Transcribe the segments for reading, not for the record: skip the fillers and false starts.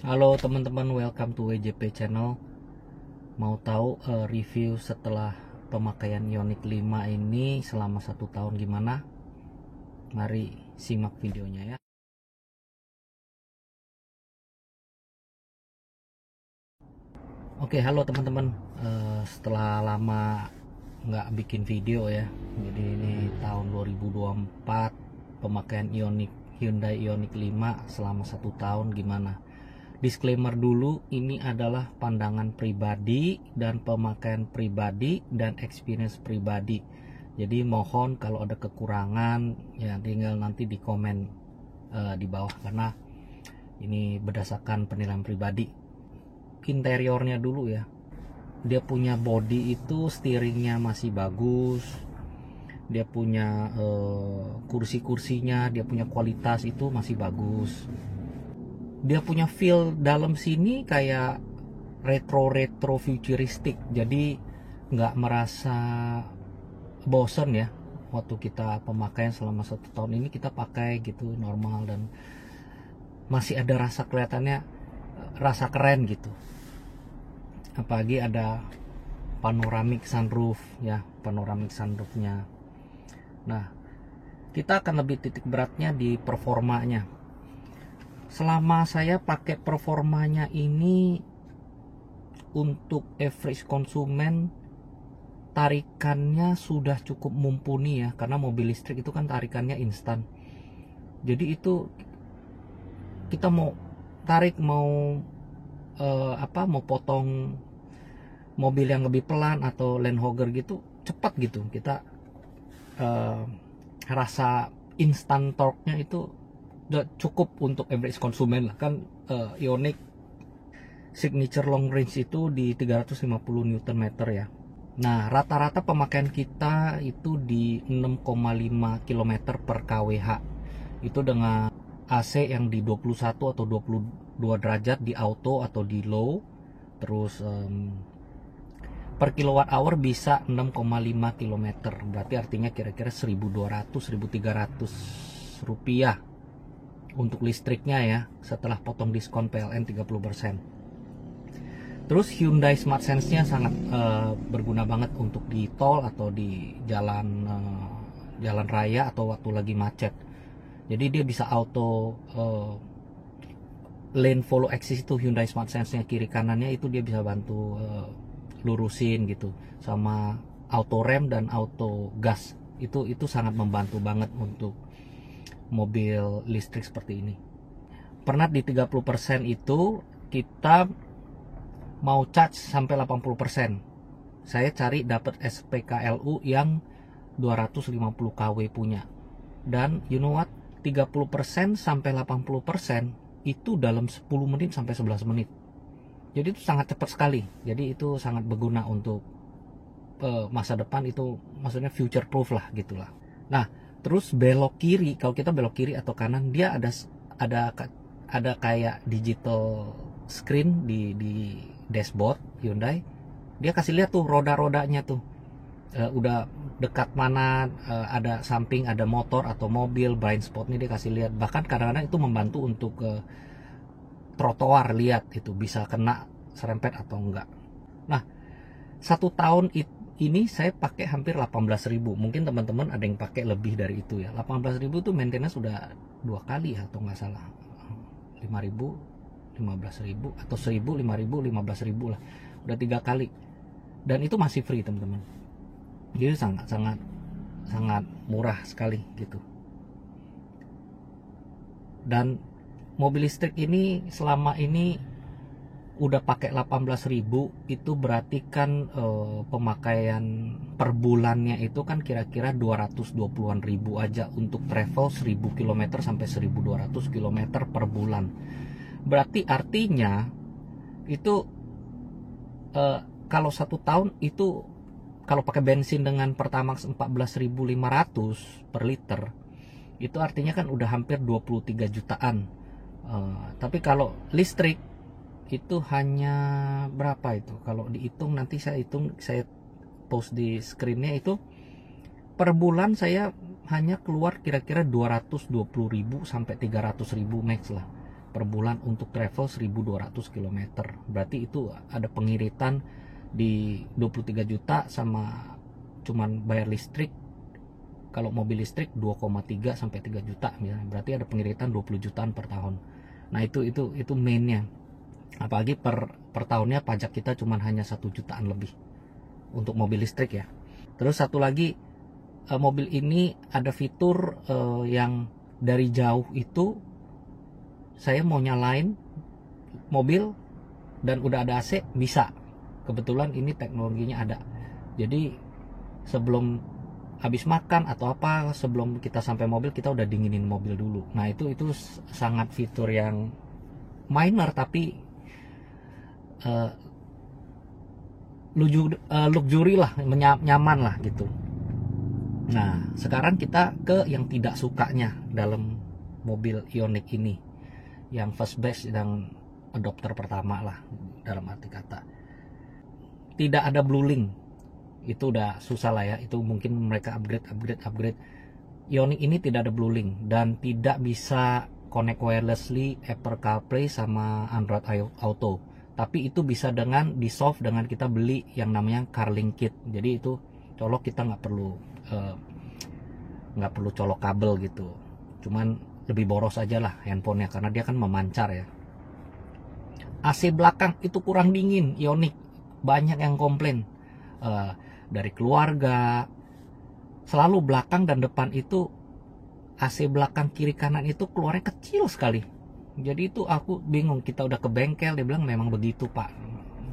Halo teman-teman, welcome to WJP channel. Mau tahu review setelah pemakaian Ioniq 5 ini selama 1 tahun gimana? Mari simak videonya ya. Oke, halo teman-teman. Setelah lama nggak bikin video ya, jadi ini tahun 2024 pemakaian Hyundai Ioniq 5 selama 1 tahun gimana? Disclaimer dulu, ini adalah pandangan pribadi dan pemakaian pribadi dan experience pribadi. Jadi mohon kalau ada kekurangan ya tinggal nanti di komen di bawah, karena ini berdasarkan penilaian pribadi. Interiornya dulu ya, dia punya body itu steeringnya masih bagus, dia punya kursi-kursinya, dia punya kualitas itu masih bagus. Dia punya feel dalam sini kayak retro futuristik, jadi nggak merasa bosen ya. Waktu kita pemakaian selama 1 tahun ini kita pakai gitu normal, dan masih ada rasa kelihatannya rasa keren gitu. Apalagi ada panoramic sunroof ya, panoramic sunroofnya. Nah, kita akan lebih titik beratnya di performanya. Selama saya pakai performanya ini, untuk average konsumen tarikannya sudah cukup mumpuni ya, karena mobil listrik itu kan tarikannya instan. Jadi itu kita mau tarik, mau mau potong mobil yang lebih pelan atau Land Rover gitu cepat gitu, kita rasa instan torque-nya itu udah cukup untuk average konsumen lah kan. Ioniq signature long range itu di 350 Nm ya. Nah, rata-rata pemakaian kita itu di 6,5 km per kWh. Itu dengan AC yang di 21 atau 22 derajat di auto atau di low. Terus per kilowatt hour bisa 6,5 km. Berarti artinya kira-kira 1.200-1.300 rupiah untuk listriknya ya, setelah potong diskon PLN 30%. Terus Hyundai Smart Sense-nya sangat berguna banget untuk di tol atau di jalan raya atau waktu lagi macet. Jadi dia bisa auto lane follow assist itu. Hyundai Smart Sense-nya kiri kanannya itu dia bisa bantu lurusin gitu, sama auto rem dan auto gas. Itu sangat membantu banget untuk mobil listrik seperti ini. Pernah di 30% itu kita mau charge sampai 80%. Saya cari dapat SPKLU yang 250 kW punya. Dan you know what? 30% sampai 80% itu dalam 10 menit sampai 11 menit. Jadi itu sangat cepat sekali. Jadi itu sangat berguna untuk masa depan, itu maksudnya future proof lah gitulah. Nah, terus belok kiri, kalau kita belok kiri atau kanan, dia ada kayak digital screen di dashboard Hyundai. Dia kasih lihat tuh roda-rodanya tuh udah dekat mana, ada samping, ada motor atau mobil, blind spot nih dia kasih lihat. Bahkan kadang-kadang itu membantu untuk trotoar, lihat itu bisa kena serempet atau enggak. Nah, 1 tahun ini saya pakai hampir 18.000. Mungkin teman-teman ada yang pakai lebih dari itu ya. 18.000 tuh maintenance sudah 2 kali atau nggak salah. 5.000, 15.000 atau 1.000, 5.000, 15.000 lah. Udah 3 kali. Dan itu masih free teman-teman. Jadi sangat murah sekali gitu. Dan mobil listrik ini selama ini udah pakai 18.000, itu berarti kan pemakaian per bulannya itu kan kira-kira 220-an ribu aja untuk travel 1.000 km sampai 1.200 km per bulan. Berarti artinya itu kalau 1 tahun itu kalau pakai bensin dengan Pertamax 14.500 per liter, itu artinya kan udah hampir 23 jutaan. Tapi kalau listrik itu hanya berapa itu? Kalau dihitung nanti saya post di screennya itu, per bulan saya hanya keluar kira-kira 220.000 sampai 300.000 max lah. per bulan untuk travel 1.200 km. Berarti itu ada pengiritan di 23 juta sama cuman bayar listrik. Kalau mobil listrik 2,3 sampai 3 juta misalnya. Berarti ada pengiritan 20 jutaan per tahun. Nah, itu mainnya. Apalagi per tahunnya pajak kita cuman hanya 1 jutaan lebih untuk mobil listrik ya. Terus satu lagi, mobil ini ada fitur yang dari jauh itu saya mau nyalain mobil dan udah ada AC bisa. Kebetulan ini teknologinya ada. Jadi sebelum habis makan atau apa, sebelum kita sampai mobil kita udah dinginin mobil dulu. Nah, itu sangat fitur yang minor tapi luxury lah, nyaman lah gitu. Nah, sekarang kita ke yang tidak sukanya dalam mobil Ioniq ini, yang first batch dan adopter pertama lah dalam arti kata. Tidak ada Blue Link, itu udah susah lah ya. Itu mungkin mereka upgrade. Ioniq ini tidak ada Blue Link dan tidak bisa connect wirelessly Apple CarPlay sama Android Auto. Tapi itu bisa di solve dengan kita beli yang namanya CarLink Kit. Jadi itu colok, kita nggak perlu colok kabel gitu. Cuman lebih boros aja lah handphonenya karena dia kan memancar ya. AC belakang itu kurang dingin Ioniq, banyak yang komplain dari keluarga. Selalu belakang dan depan itu AC belakang kiri kanan itu keluarnya kecil sekali. Jadi itu aku bingung. Kita udah ke bengkel, dia bilang memang begitu pak.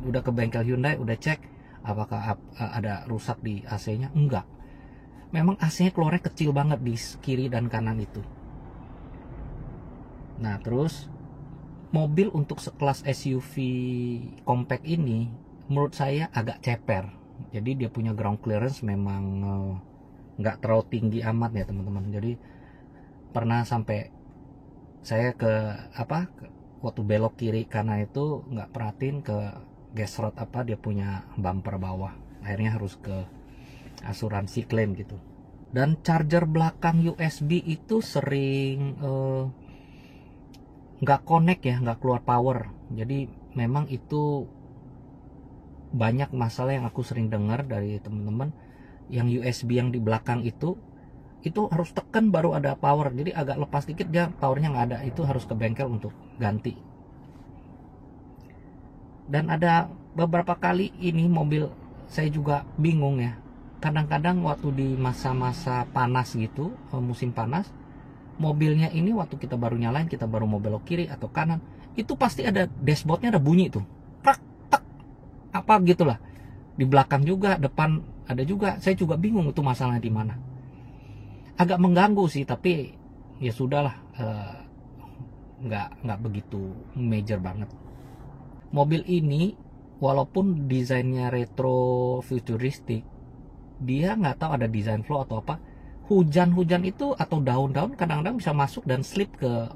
Udah ke bengkel Hyundai, udah cek apakah ada rusak di AC-nya. Enggak, memang AC-nya keluarnya kecil banget di kiri dan kanan itu. Nah, terus mobil untuk sekelas SUV compact ini menurut saya agak ceper. Jadi dia punya ground clearance memang nggak terlalu tinggi amat ya teman-teman. Jadi pernah sampai saya waktu belok kiri kanan itu nggak perhatiin ke gas rod dia punya bumper bawah. Akhirnya harus ke asuransi klaim gitu. Dan charger belakang USB itu sering nggak connect ya, nggak keluar power. Jadi memang itu banyak masalah yang aku sering dengar dari teman-teman. Yang USB yang di belakang itu harus tekan baru ada power. Jadi agak lepas dikit dia powernya nggak ada. Itu harus ke bengkel untuk ganti. Dan ada beberapa kali ini mobil saya juga bingung ya. Kadang-kadang waktu di masa-masa panas gitu, musim panas, mobilnya ini waktu kita baru nyalain, kita baru mau belok kiri atau kanan, itu pasti ada dashboardnya ada bunyi tuh, prak tak apa gitulah. Di belakang juga, depan ada juga. Saya juga bingung itu masalahnya di mana. Agak mengganggu sih, tapi ya sudahlah, nggak begitu major banget. Mobil ini walaupun desainnya retro futuristik, dia nggak tahu ada desain flow atau apa. Hujan-hujan itu atau daun-daun kadang-kadang bisa masuk dan slip ke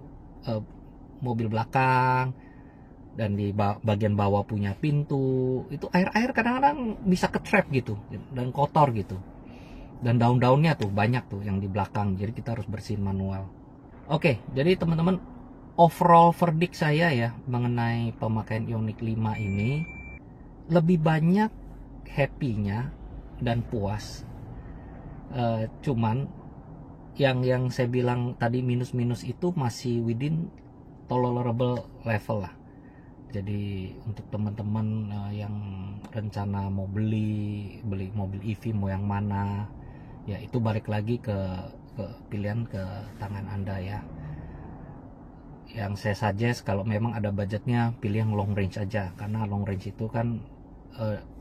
mobil belakang. Dan di bagian bawah punya pintu, itu air-air kadang-kadang bisa ke trap gitu dan kotor gitu. Dan daun-daunnya tuh banyak tuh yang di belakang, jadi kita harus bersihin manual. Oke, jadi teman-teman, overall verdict saya ya mengenai pemakaian Ioniq 5 ini, lebih banyak happy-nya dan puas. Cuman yang saya bilang tadi minus-minus itu masih within tolerable level lah. Jadi untuk teman-teman yang rencana mau beli mobil EV mau yang mana, ya itu balik lagi ke pilihan ke tangan Anda ya. Yang saya suggest kalau memang ada budgetnya, pilih yang long range aja, karena long range itu kan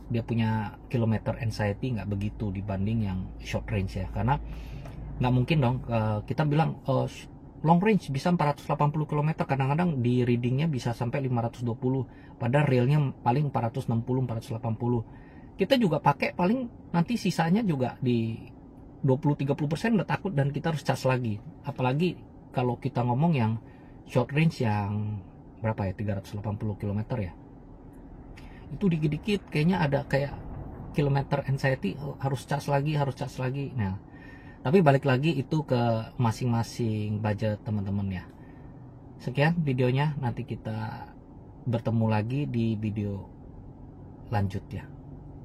dia punya kilometer anxiety nggak begitu dibanding yang short range ya. Karena nggak mungkin dong kita bilang long range bisa 480 km, kadang-kadang di readingnya bisa sampai 520, padahal realnya paling 460-480. Kita juga pakai paling nanti sisanya juga di 20-30% udah takut dan kita harus cas lagi. Apalagi kalau kita ngomong yang short range yang berapa ya, 380 km ya, itu dikit-dikit kayaknya ada kayak kilometer anxiety, harus cas lagi. Nah, tapi balik lagi itu ke masing-masing budget teman-teman ya. Sekian videonya, nanti kita bertemu lagi di video lanjutnya.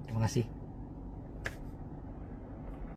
Terima kasih.